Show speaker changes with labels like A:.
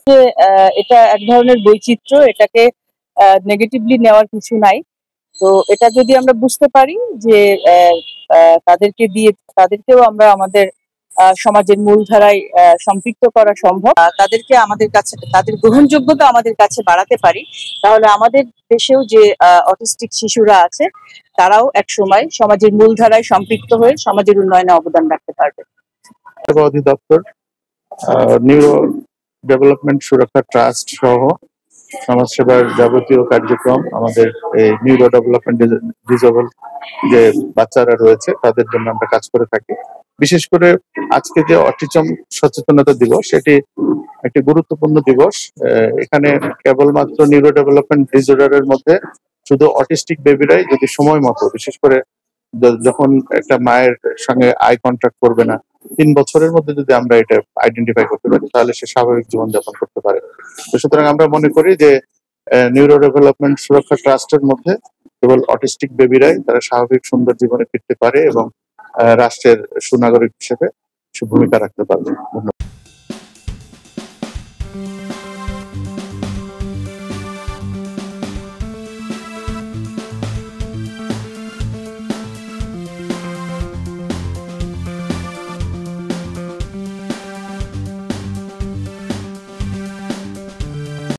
A: যে এটা এক ধরনের বৈচিত্র্য, এটাকে নেগেটিভলি নেওয়ার কিছু নাই। তো এটা যদি আমরা বুঝতে পারি যে তাদেরকেও আমরা আমাদের সমাজের মূলধারায় সম্পৃক্ত করা সম্ভব, তাদেরকে আমাদের কাছে তাদের গ্রহণযোগ্যতা আমাদের কাছে বাড়াতে পারি, তাহলে আমাদের দেশেও যে অটিস্টিক শিশুরা আছে তারাও একসময় সমাজের মূলধারায় সম্পৃক্ত হয়ে সমাজের উন্নয়নে অবদান রাখতে পারবে।
B: অধিদপ্তর, নিউরো ডেভেলপমেন্ট সুরক্ষা ট্রাস্ট সহ সমাজসেবার যাবতীয় কার্যক্রম আমাদের এই নিউরো ডেভেলপমেন্ট ডিসেবল যে বাচ্চারা রয়েছে তাদের জন্য আমরা কাজ করে থাকি। বিশেষ করে আজকে যে অটিজম সচেতনতা দিবস, সেটি একটি গুরুত্বপূর্ণ দিবস। এখানে কেবলমাত্র নিউরো ডেভেলপমেন্ট ডিসঅর্ডারের মধ্যে শুধু অটিস্টিক বেবিরাই যদি সময় মতো, বিশেষ করে যখন একটা মায়ের সঙ্গে আই কন্ট্যাক্ট করবে না, 3 বছরের মধ্যে যদি আমরা এটা আইডেন্টিফাই করতে পারি, তাহলে সে স্বাভাবিক জীবনযাপন করতে পারে। তো সুতরাং আমরা মনে করি যে নিউরো ডেভেলপমেন্ট সুরক্ষা ট্রাস্টের মধ্যে কেবল অটিস্টিক বেবিরাই তারা স্বাভাবিক সুন্দর জীবনে ফিরতে পারে এবং রাষ্ট্রের সুনাগরিক হিসেবে ভূমিকা রাখতে পারবে। ধন্যবাদ।